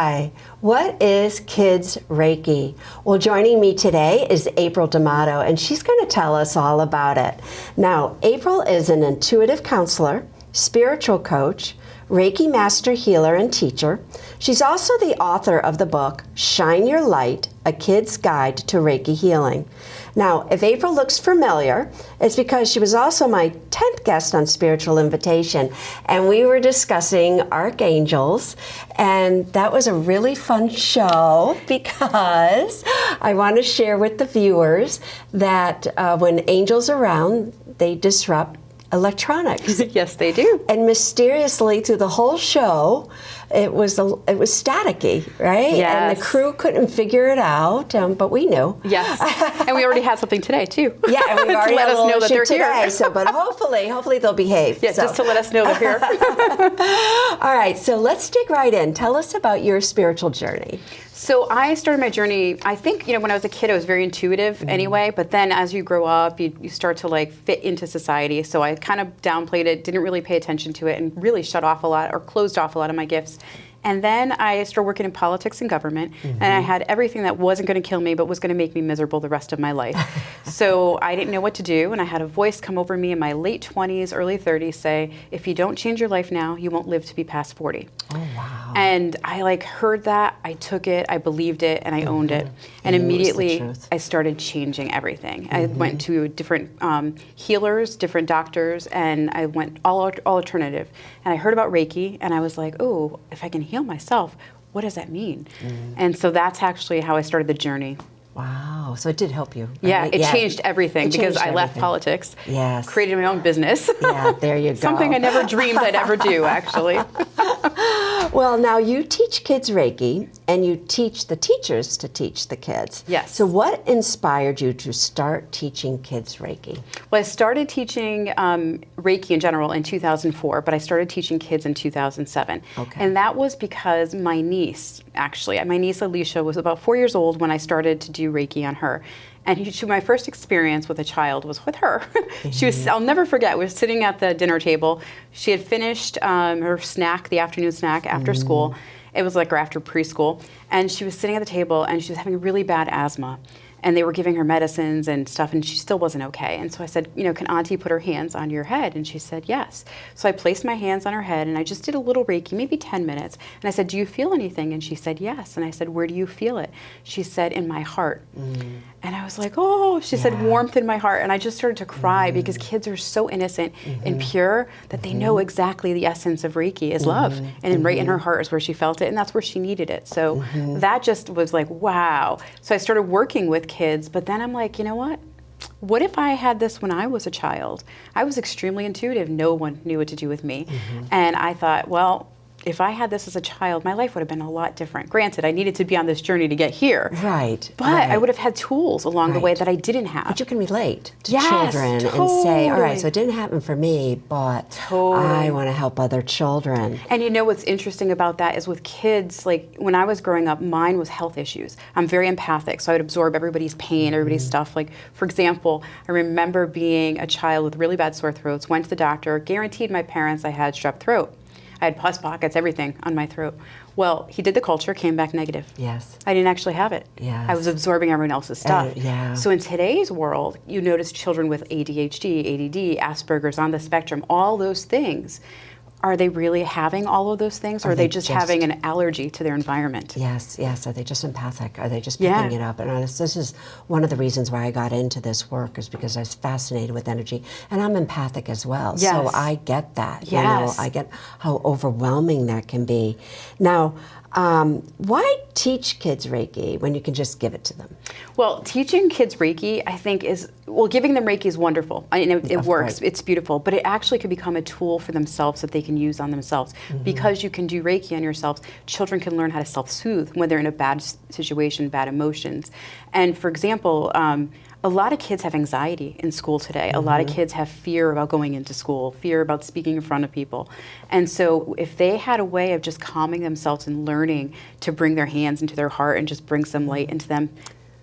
Hi, what is Kids Reiki? Well, joining me today is April D'Amato, and she's going to tell us all about it. Now, April is an intuitive counselor, spiritual coach, Reiki master healer and teacher. She's also the author of the book, Shine Your Light, A Kid's Guide to Reiki Healing. Now, if April looks familiar, it's because she was also my 10th guest on Spiritual Invitation, and we were discussing archangels, and that was a really fun show because I want to share with the viewers that when angels are around, they disrupt electronics. Yes, they do. And mysteriously, through the whole show, it was staticky, right? Yes. And the crew couldn't figure it out, but we knew. Yes, and we already had something today too. Yeah, and we've already to let had us know that they're today, here. So, but hopefully they'll behave. Yeah, so. just to let us know they're here. All right, so let's dig right in. Tell us about your spiritual journey. So I started my journey, I think, when I was a kid, I was very intuitive anyway, but then as you grow up, you start to like fit into society. So I kind of downplayed it, didn't really pay attention to it, and really shut off a lot or closed off a lot of my gifts. And then I started working in politics and government, and I had everything that wasn't going to kill me, but was going to make me miserable the rest of my life. So I didn't know what to do, and I had a voice come over me in my late 20s, early 30s say, if you don't change your life now, you won't live to be past 40. Oh, wow. And I heard that, I took it, I believed it, and I owned it. And immediately I started changing everything. I went to different healers, different doctors, and I went all alternative. And I heard about Reiki, and I was like, oh, if I can heal myself, what does that mean? And so that's actually how I started the journey. Wow, so it did help you. Right? Yeah, it changed everything because I left everything. Politics, Yes. created my own business. Yeah, there you go. Something I never dreamed I'd ever do, actually. Well, now you teach kids Reiki, and you teach the teachers to teach the kids. Yes. So what inspired you to start teaching kids Reiki? Well, I started teaching Reiki in general in 2004, but I started teaching kids in 2007. Okay. And that was because my niece Alicia was about 4 years old when I started to do Reiki on her. And my first experience with a child was with her. I'll never forget, we were sitting at the dinner table. She had finished her snack, the afternoon snack after school. It was or after preschool. And she was sitting at the table and she was having really bad asthma. And they were giving her medicines and stuff, and she still wasn't okay. And so I said, can Auntie put her hands on your head? And she said, yes. So I placed my hands on her head, and I just did a little Reiki, maybe 10 minutes. And I said, do you feel anything? And she said, yes. And I said, where do you feel it? She said, in my heart. And I was like, oh, she said, warmth in my heart. And I just started to cry because kids are so innocent and pure that they know exactly the essence of Reiki is love. And right in her heart is where she felt it, and that's where she needed it. So that just was like, wow. So I started working with kids, but then I'm like, you know what if I had this when I was a child? I was extremely intuitive. No one knew what to do with me. And I thought, well, if I had this as a child, my life would have been a lot different. Granted, I needed to be on this journey to get here. Right. But I would have had tools along the way that I didn't have. But you can relate to Yes, children and say, all right, so it didn't happen for me, but I want to help other children. And what's interesting about that is with kids, when I was growing up, mine was health issues. I'm very empathic, so I would absorb everybody's pain, everybody's stuff. For example, I remember being a child with really bad sore throats, went to the doctor, guaranteed my parents I had strep throat. I had pus pockets, everything on my throat. Well, he did the culture, came back negative. Yes. I didn't actually have it. Yes. I was absorbing everyone else's stuff. Yeah. So in today's world, you notice children with ADHD, ADD, Asperger's, on the spectrum, all those things. Are they really having all of those things, or are they just having an allergy to their environment? Yes. Are they just empathic? Are they just picking it up? And this is one of the reasons why I got into this work, is because I was fascinated with energy, and I'm empathic as well. Yes. So I get that. Yes. I get how overwhelming that can be. Now, why teach kids Reiki when you can just give it to them? Well, teaching kids Reiki, I think, giving them Reiki is wonderful. It works, it's beautiful, but it actually could become a tool for themselves that they can use on themselves. Because you can do Reiki on yourselves, children can learn how to self-soothe when they're in a bad situation, bad emotions. And for example, a lot of kids have anxiety in school today. A lot of kids have fear about going into school, fear about speaking in front of people. And so if they had a way of just calming themselves and learning to bring their hands into their heart and just bring some light into them,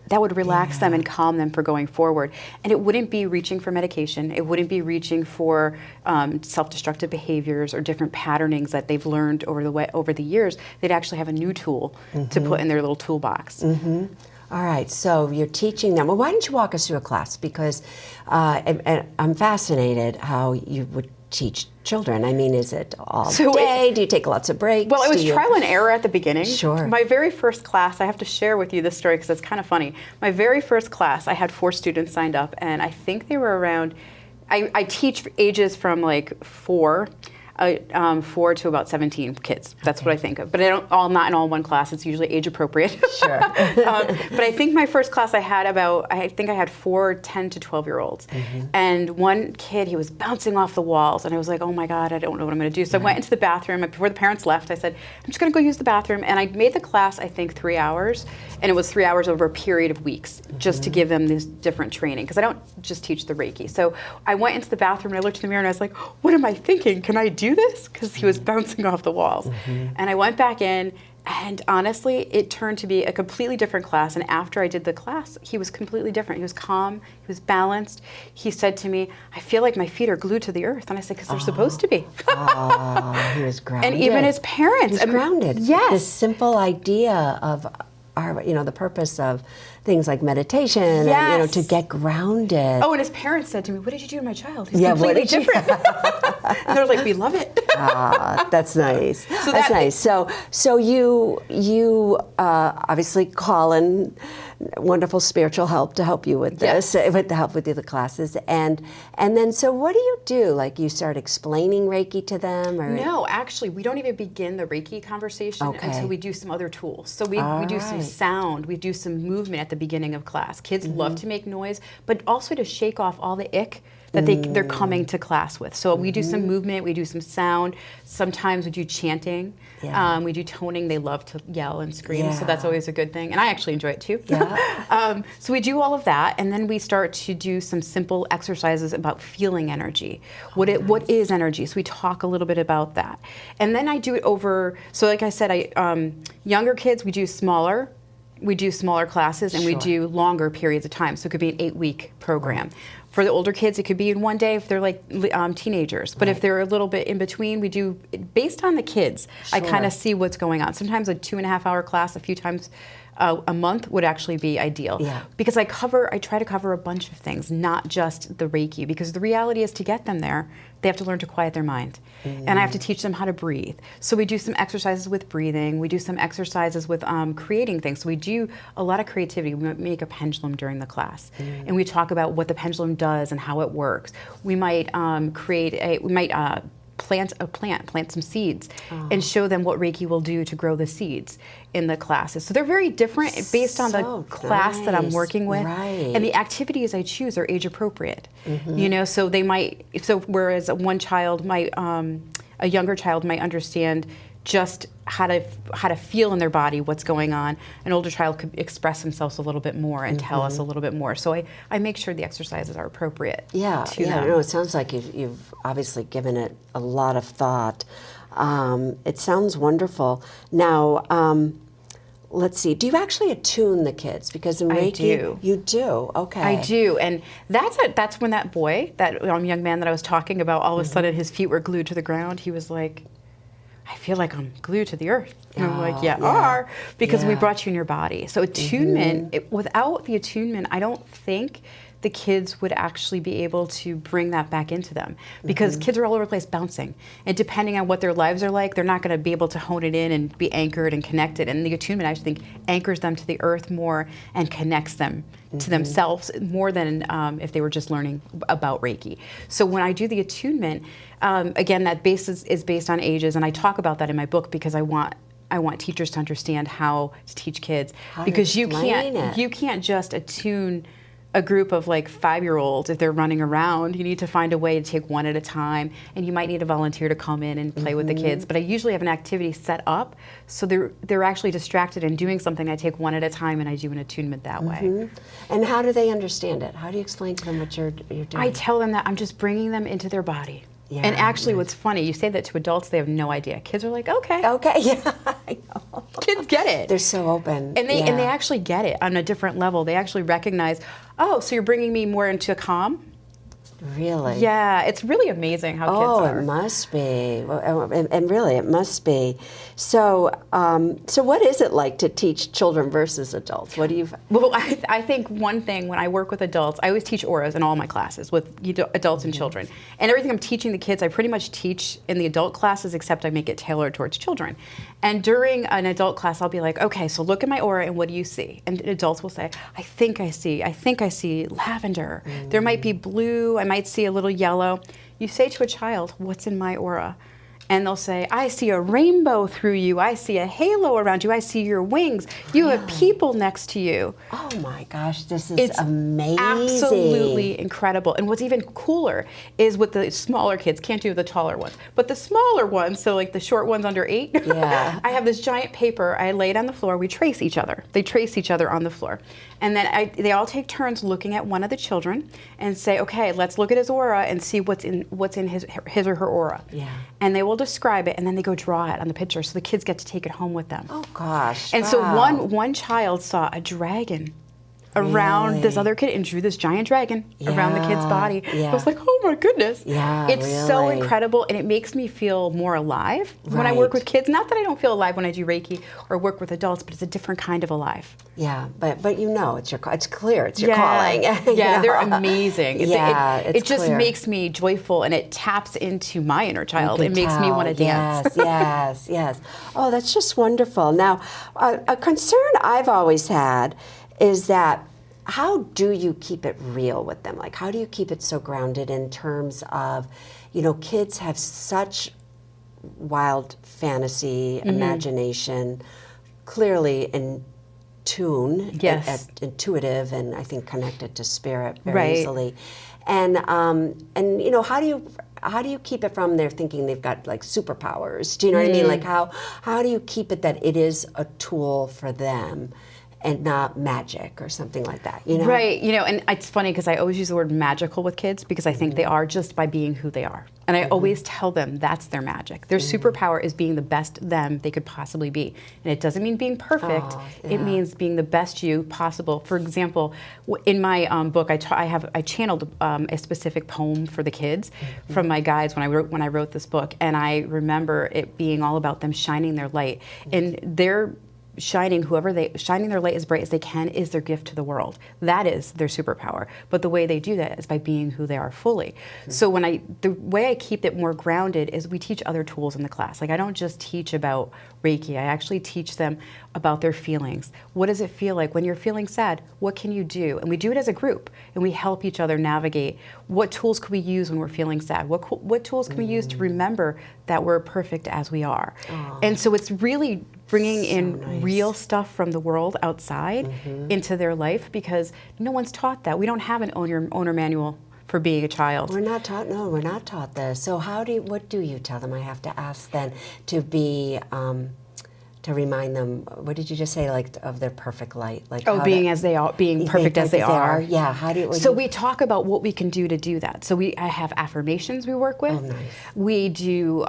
that would relax them and calm them for going forward. And it wouldn't be reaching for medication. It wouldn't be reaching for self-destructive behaviors or different patternings that they've learned over the years. They'd actually have a new tool to put in their little toolbox. All right, so you're teaching them. Well, why don't you walk us through a class? Because I'm fascinated how you would teach children. I mean, is it all day? Do you take lots of breaks? Well, it was trial and error at the beginning. Sure. My very first class, I have to share with you this story because it's kind of funny. My very first class, I had 4 students signed up, and I think they were around, I teach ages from like 4 to about 17 kids. That's what I think of. But I don't not in all one class. It's usually age appropriate. Sure. But I think my first class I had 4 10 to 12-year-olds. And one kid, he was bouncing off the walls, and I was like, oh my God, I don't know what I'm going to do. So I went into the bathroom. Before the parents left, I said, I'm just going to go use the bathroom. And I made the class, I think, 3 hours. And it was 3 hours over a period of weeks, just to give them this different training. Because I don't just teach the Reiki. So I went into the bathroom, and I looked in the mirror, and I was like, what am I thinking? Can I do this? Because he was bouncing off the walls. And I went back in, and honestly, it turned to be a completely different class. And after I did the class, he was completely different. He was calm, he was balanced. He said to me, I feel like my feet are glued to the earth. And I said, because they're supposed to be. He was grounded. And even his parents. He was grounded. Yes. This simple idea of the purpose of things like meditation, and, to get grounded. Oh, and his parents said to me, what did you do to my child? He's Yeah, completely different. And they're like, we love it. That's nice. That's nice. So you obviously call in wonderful spiritual help to help you with this, with the help with the classes, and then so what do you do? Like you start explaining Reiki to them, or no? Actually, we don't even begin the Reiki conversation until we do some other tools. So we do some sound, we do some movement at the beginning of class. Kids love to make noise, but also to shake off all the ick that they're coming to class with. So we do some movement, we do some sound. Sometimes we do chanting. Yeah. We do toning. They love to yell and scream, so that's always a good thing. And I actually enjoy it too. Yeah. So we do all of that, and then we start to do some simple exercises about feeling energy. What is energy? So we talk a little bit about that. And then I do it over, so like I said, younger kids, we do smaller classes, and we do longer periods of time. So it could be an 8-week program. For the older kids, it could be in one day if they're like teenagers. But if they're a little bit in between, we do, based on the kids, I kind of see what's going on. Sometimes a 2.5-hour class a few times a month would actually be ideal. Because I try to cover a bunch of things, not just the Reiki, because the reality is to get them there, they have to learn to quiet their mind. And I have to teach them how to breathe. So we do some exercises with breathing. We do some exercises with creating things. So we do a lot of creativity. We make a pendulum during the class. And we talk about what the pendulum does and how it works. We might plant some seeds and show them what Reiki will do to grow the seeds in the classes. So they're very different based on the class that I'm working with. And the activities I choose are age appropriate. So whereas a younger child might understand just how to feel in their body what's going on. An older child could express themselves a little bit more and tell us a little bit more. So I make sure the exercises are appropriate to them. No, it sounds like you've obviously given it a lot of thought. It sounds wonderful. Now, let's see. Do you actually attune the kids? Because in Reiki, I do. You do. Okay. I do, and that's when that boy, that young man that I was talking about, all of a sudden his feet were glued to the ground. He was like, I feel like I'm glued to the earth. And I'm like, are, because we brought you in your body. So attunement, without the attunement, I don't think the kids would actually be able to bring that back into them, because kids are all over the place bouncing, and depending on what their lives are like, they're not going to be able to hone it in and be anchored and connected. And the attunement, I think, anchors them to the earth more and connects them to themselves more than if they were just learning about Reiki. So when I do the attunement, again, that basis is based on ages, and I talk about that in my book because I want teachers to understand how to teach kids, because you can't just attune a group of like 5-year-olds if they're running around. You need to find a way to take one at a time, and you might need a volunteer to come in and play with the kids. But I usually have an activity set up so they're actually distracted and doing something. I take one at a time and I do an attunement that way. And how do they understand it? How do you explain to them what you're doing? I tell them that I'm just bringing them into their body. And actually, what's funny, you say that to adults, they have no idea. Kids are like, okay. Okay, yeah, I know. Kids get it. They're so open. And they actually get it on a different level. They actually recognize, oh, so you're bringing me more into a calm? Really? Yeah, it's really amazing how kids are. Oh, it must be. Well, and really, it must be. So, so what is it like to teach children versus adults? What do you? Well, I think one thing when I work with adults, I always teach auras in all my classes with adults and children. And everything I'm teaching the kids, I pretty much teach in the adult classes, except I make it tailored towards children. And during an adult class, I'll be like, okay, so look at my aura and what do you see? And adults will say, I think I see lavender. There might be blue, I might see a little yellow. You say to a child, what's in my aura? And they'll say, I see a rainbow through you. I see a halo around you. I see your wings. You have people next to you. Oh my gosh, this is It's amazing. absolutely incredible. And what's even cooler is with the smaller kids, can't do the taller ones, but the smaller ones, so like the short ones under 8, Yeah. I have this giant paper, I lay it on the floor, we trace each other. They trace each other on the floor. And then they all take turns looking at one of the children and say, okay, let's look at his aura and see what's in his or her aura. Yeah. And they will describe it, and then they go draw it on the picture, so the kids get to take it home with them. Oh gosh. And so wow. one child saw a dragon around this Really? other kid and drew this giant dragon around the kid's body. Yeah. I was like, oh my goodness. Yeah, It's so really. incredible, and it makes me feel more alive when I work Right. with kids. Not that I don't feel alive when I do Reiki or work with adults, but it's a different kind of alive. Yeah, but you know, it's clear, it's your calling. You Yeah, they're know? amazing. Yeah, it it's just clear. makes me joyful, and it taps into my inner child. You It can makes me tell. want to dance. Yes. Oh, that's just wonderful. Now, a concern I've always had is that how do you keep it real with them? Like, how do you keep it so grounded in terms of, you know, kids have such wild fantasy, imagination, clearly in tune, Yes. intuitive, and I think connected to spirit very Right. easily. And you know, how do you keep it from they're thinking they've got like superpowers? Do you know what I mean? Like how do you keep it that it is a tool for them and not magic or something like that? You know? Right, you know, and it's funny because I always use the word magical with kids because I think they are just by being who they are. And I always tell them that's their magic. Their superpower is being the best them they could possibly be. And it doesn't mean being perfect. Oh, It yeah. means being the best you possible. For example, in my book, I channeled a specific poem for the kids from my guides when I wrote this book. And I remember it being all about them shining their light. And their shining their light as bright as they can is their gift to the world. That is their superpower. But the way they do that is by being who they are fully. So the way I keep it more grounded is we teach other tools in the class. Like I don't just teach about Reiki. I actually teach them about their feelings. What does it feel like when you're feeling sad? What can you do? And we do it as a group, and we help each other navigate. What tools can we use when we're feeling sad? What tools can we use to remember that we're perfect as we are? And so it's really bringing in real stuff from the world outside into their life because no one's taught that. We don't have an owner manual for being a child. We're not taught. No, we're not taught this. So what do you tell them? I have to ask then to be. To remind them, what did you just say? Like of their perfect light, like Being as they are, being perfect as they are. Yeah. How do you? So we talk about what we can do to do that. So I have affirmations we work with. Oh, nice. We do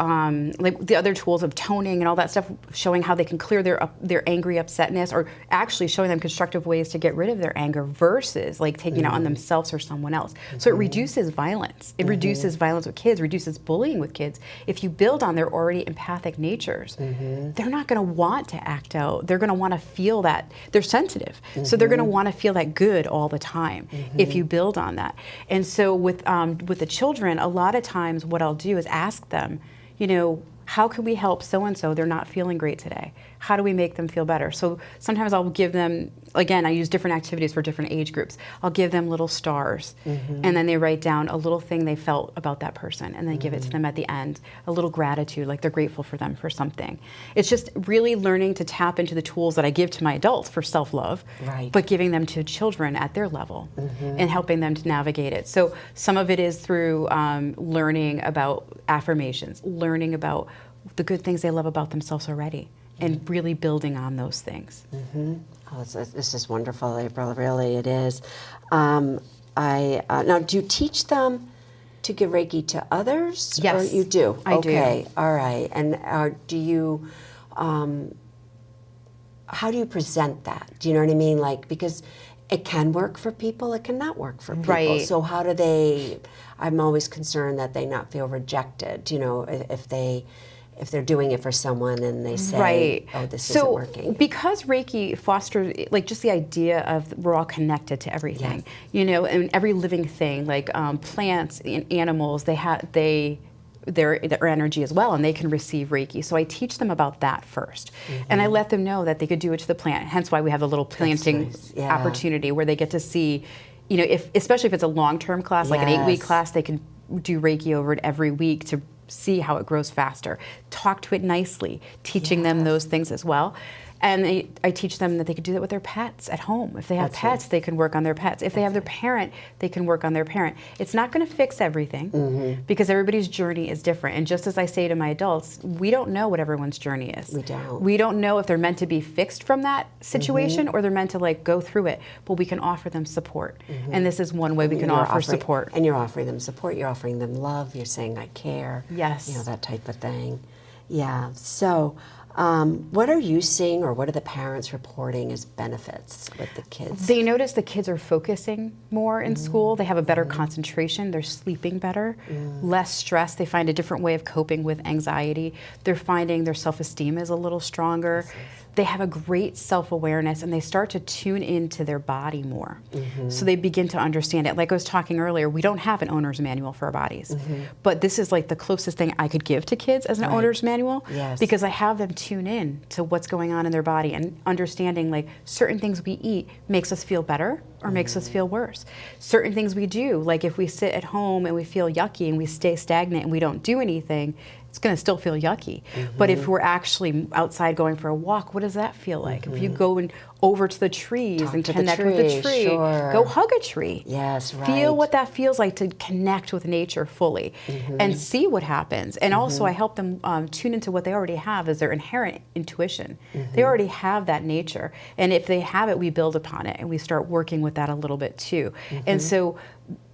like the other tools of toning and all that stuff, showing how they can clear their angry upsetness, or actually showing them constructive ways to get rid of their anger versus like taking it out on themselves or someone else. So it reduces violence. It reduces violence with kids, reduces bullying with kids. If you build on their already empathic natures, they're not going to want to act out. They're going to want to feel that. They're sensitive. So they're going to want to feel that good all the time if you build on that. And so with the children, a lot of times what I'll do is ask them, you know, how can we help so-and-so? They're not feeling great today. How do we make them feel better? So sometimes I'll give them, again, I use different activities for different age groups. I'll give them little stars, and then they write down a little thing they felt about that person, and then give it to them at the end, a little gratitude, like they're grateful for them for something. It's just really learning to tap into the tools that I give to my adults for self-love, Right. but giving them to children at their level and helping them to navigate it. So some of it is through learning about affirmations, learning about the good things they love about themselves already, and really building on those things. Oh, this is wonderful, April. Really, it is. Now, do you teach them to give Reiki to others? Yes, Or you do? I do. Okay, all right. And do you how do you present that? Do you know what I mean? Like, because it can work for people, it cannot work for people. Right. So how do they, I'm always concerned that they not feel rejected, you know, if they're doing it for someone and they say, Right. oh, this so isn't working. Because Reiki fosters, like, just the idea of we're all connected to everything, Yes. you know, and every living thing, like plants and animals, their energy as well, and they can receive Reiki. So I teach them about that first. And I let them know that they could do it to the plant. Hence why we have the little planting nice. Yeah. opportunity where they get to see, you know, especially if it's a long-term class, like an 8-week Yes. class, they can do Reiki over it every week to see how it grows faster. Talk to it nicely, teaching them those things as well. And I teach them that they could do that with their pets at home. If they have That's pets, they can work on their pets. If they have their parent, they can work on their parent. It's not going to fix everything because everybody's journey is different. And just as I say to my adults, we don't know what everyone's journey is. We don't. We don't know if they're meant to be fixed from that situation or they're meant to like go through it. But we can offer them support. And this is one way we can offer support. And you're offering them support, you're offering them love, you're saying, I care. Yes. You know, that type of thing. Yeah. So, what are you seeing, or what are the parents reporting as benefits with the kids? They notice the kids are focusing more in school. They have a better concentration. They're sleeping better, less stress. They find a different way of coping with anxiety. They're finding their self-esteem is a little stronger. They have a great self-awareness, and they start to tune into their body more. So they begin to understand it. Like I was talking earlier, we don't have an owner's manual for our bodies. But this is like the closest thing I could give to kids as an owner's manual. Yes. Because I have them tune in to what's going on in their body and understanding like certain things we eat makes us feel better or makes us feel worse. Certain things we do, like if we sit at home and we feel yucky and we stay stagnant and we don't do anything, it's going to still feel yucky. But if we're actually outside going for a walk, what does that feel like? If you go over to the trees Talk and to the connect with the tree, tree, sure. go hug a tree. Yes, right. Feel what that feels like to connect with nature fully and see what happens. And also I help them tune into what they already have as their inherent intuition. They already have that nature. And if they have it, we build upon it and we start working with that a little bit too. And so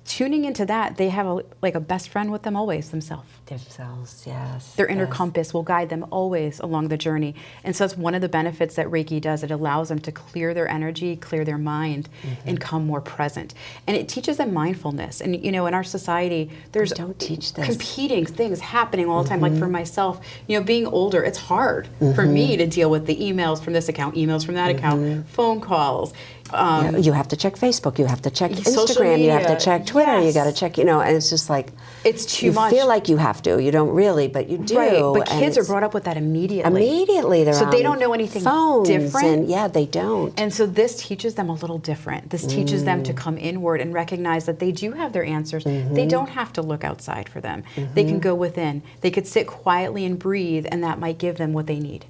tuning into that, they have a best friend with them always, themselves. Themselves, yes. Their inner yes. compass will guide them always along the journey. And so that's one of the benefits that Reiki does. It allows them to clear their energy, clear their mind, and come more present. And it teaches them mindfulness. And you know, in our society, there's don't teach this. competing things happening all the time. Like for myself, you know, being older, it's hard for me to deal with the emails from this account, emails from that account, phone calls. Yeah, you have to check Facebook, you have to check Social Instagram, you have to media, check Twitter, you yes. got to check, you know, and it's just like, It's too you much. feel like you have to. You don't really, but you do. Right, but and kids are it's- brought up with that immediately. Immediately, they're So they on don't know anything phones different. And yeah, they don't. And so this teaches them a little different. This teaches them to come inward and recognize that they do have their answers. They don't have to look outside for them. They can go within. They could sit quietly and breathe, and that might give them what they need.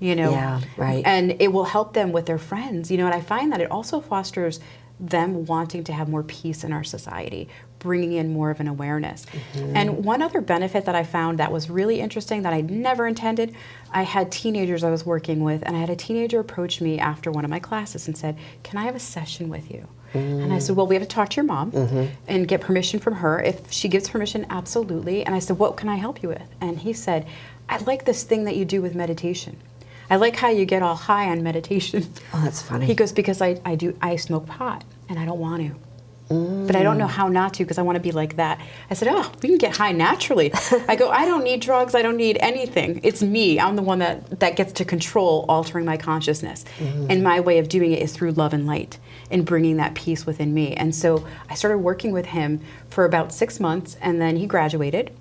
You know? Yeah, right. And it will help them with their friends. You know, and I find that it also fosters them wanting to have more peace in our society, bringing in more of an awareness. And one other benefit that I found that was really interesting that I never intended, I had teenagers I was working with, and I had a teenager approach me after one of my classes and said, "Can I have a session with you?" And I said, "Well, we have to talk to your mom and get permission from her. If she gives permission, absolutely." And I said, "What can I help you with?" And he said, "I like this thing that you do with meditation. I like how you get all high on meditation." Oh, that's funny. He goes, "Because I smoke pot and I don't want to. But I don't know how not to because I want to be like that." I said, "Oh, we can get high naturally." I go, "I don't need drugs. I don't need anything. It's me. I'm the one that gets to control altering my consciousness. And my way of doing it is through love and light and bringing that peace within me." And so I started working with him for about 6 months, and then he graduated.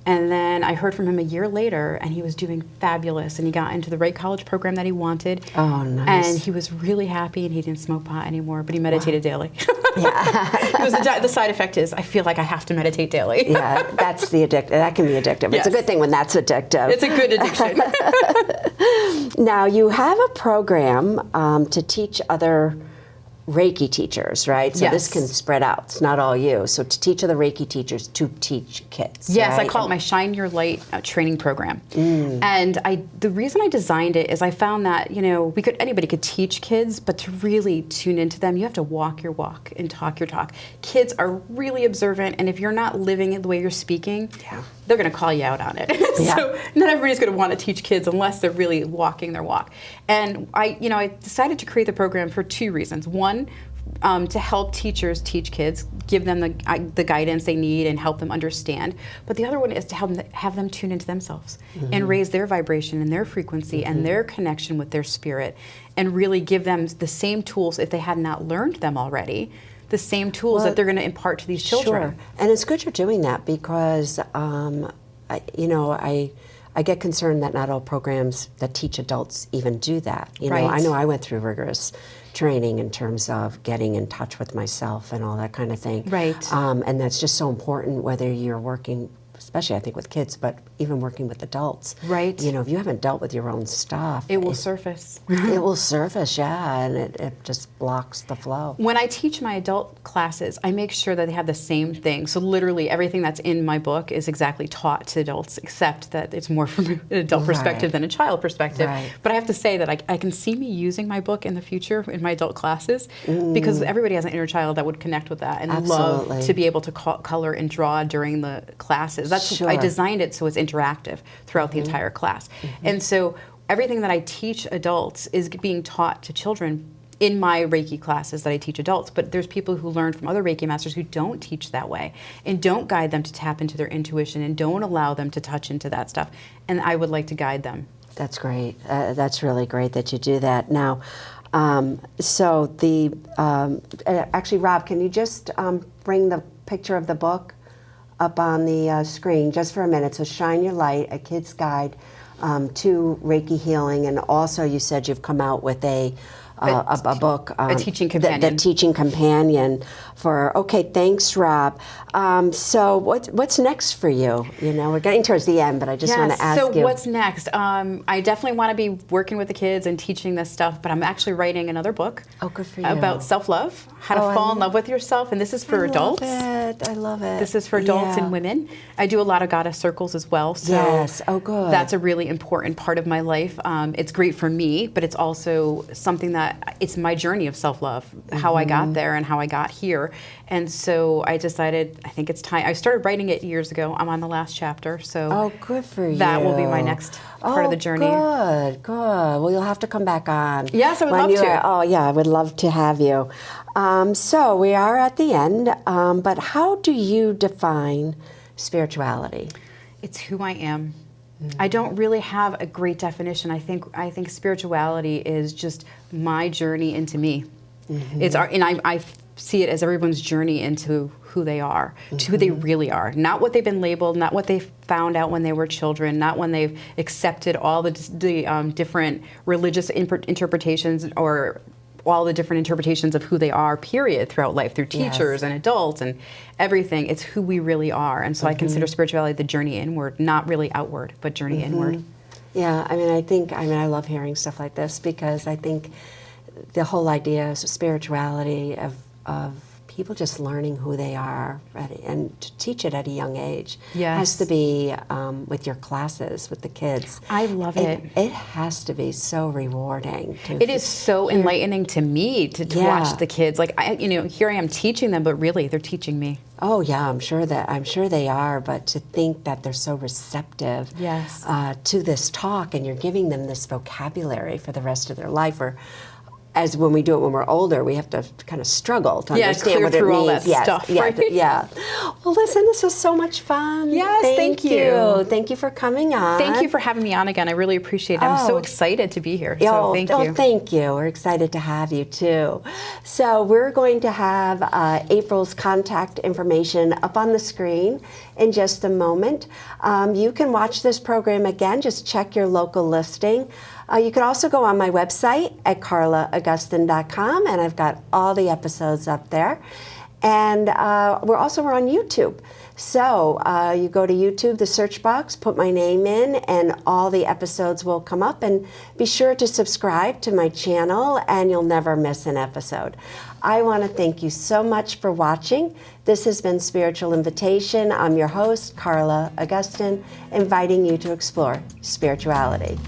And then I heard from him a year later, and he was doing fabulous, and he got into the right college program that he wanted. Oh, nice. And he was really happy, and he didn't smoke pot anymore, but he meditated daily. Yeah. It was the side effect is I feel like I have to meditate daily. Yeah, that's the addictive. That can be addictive. It's a Yes. good thing when that's addictive. It's a good addiction. Now, you have a program to teach other Reiki teachers, right? So this Yes. can spread out. It's not all you. So to teach other Reiki teachers to teach kids. Yes, I right? call it my Shine Your Light training program. And the reason I designed it is I found that, you know, anybody could teach kids, but to really tune into them, you have to walk your walk and talk your talk. Kids are really observant, and if you're not living it the way you're speaking, they're going to call you out on it. Yeah. So not everybody's going to want to teach kids unless they're really walking their walk. And I decided to create the program for two reasons. One, to help teachers teach kids, give them the guidance they need and help them understand. But the other one is to have them tune into themselves and raise their vibration and their frequency and their connection with their spirit, and really give them the same tools, if they had not learned them already, the same tools that they're going to impart to these children. Sure, and it's good you're doing that because, I get concerned that not all programs that teach adults even do that. Right. I know I went through rigorous training in terms of getting in touch with myself and all that kind of thing. Right. And that's just so important whether you're working, especially I think with kids, but even working with adults. Right. If you haven't dealt with your own stuff, It will surface. it will surface, yeah, and it just blocks the flow. When I teach my adult classes, I make sure that they have the same thing. So literally everything that's in my book is exactly taught to adults, except that it's more from an adult perspective than a child perspective. Right. But I have to say that I can see me using my book in the future in my adult classes, because everybody has an inner child that would connect with that and Absolutely. love to be able to color and draw during the classes. I Sure. designed it so it's interactive throughout the entire class. And so everything that I teach adults is being taught to children in my Reiki classes that I teach adults, but there's people who learn from other Reiki masters who don't teach that way and don't guide them to tap into their intuition and don't allow them to touch into that stuff. And I would like to guide them. That's great. That's really great that you do that. Now, actually, Rob, can you just bring the picture of the book up on the screen just for a minute? So Shine Your Light, A Kid's Guide to Reiki Healing, and also you said you've come out with a book. A teaching companion. The teaching companion for, okay, thanks, Rob. So what's next for you? We're getting towards the end, but I just want to ask you. So what's next? I definitely want to be working with the kids and teaching this stuff, but I'm actually writing another book. Oh, good for you. About self-love, how to fall in love with yourself, and this is for adults. I love it. This is for adults and women. I do a lot of goddess circles as well. So yes. Oh, good. That's a really important part of my life. It's great for me, but it's also something that it's my journey of self-love, how I got there and how I got here. And so I decided, I think it's time. I started writing it years ago. I'm on the last chapter. So oh, good for you. That will be my next part of the journey. Good. Well, you'll have to come back on. Yes, I would love to. Oh, yeah, I would love to have you. So we are at the end, but how do you define spirituality? It's who I am. I don't really have a great definition. I think spirituality is just my journey into me. It's I see it as everyone's journey into who they are, to who they really are. Not what they've been labeled, not what they found out when they were children, not when they've accepted all the different religious interpretations or all the different interpretations of who they are, period, throughout life, through teachers and adults and everything. It's who we really are. And so I consider spirituality the journey inward, not really outward, but journey inward. Yeah, I love hearing stuff like this because I think the whole idea of spirituality, of people just learning who they are and to teach it at a young age has to be with your classes, with the kids. I love it. It has to be so rewarding. It is so enlightening to me to watch the kids. Like, here I am teaching them, but really they're teaching me. Oh yeah, I'm sure they are. But to think that they're so receptive to this talk, and you're giving them this vocabulary for the rest of their life, or as when we do it when we're older, we have to kind of struggle to understand what it means. All that stuff, right? Well, listen, this was so much fun. Yes, thank you. Thank you for coming on. Thank you for having me on again. I really appreciate it. I'm so excited to be here. So thank you. Thank you. We're excited to have you too. So we're going to have April's contact information up on the screen in just a moment. You can watch this program again. Just check your local listing. You can also go on my website at carlaaugustine.com, and I've got all the episodes up there. And we're on YouTube. So you go to YouTube, the search box, put my name in, and all the episodes will come up. And be sure to subscribe to my channel, and you'll never miss an episode. I want to thank you so much for watching. This has been Spiritual Invitation. I'm your host, Carla Augustine, inviting you to explore spirituality.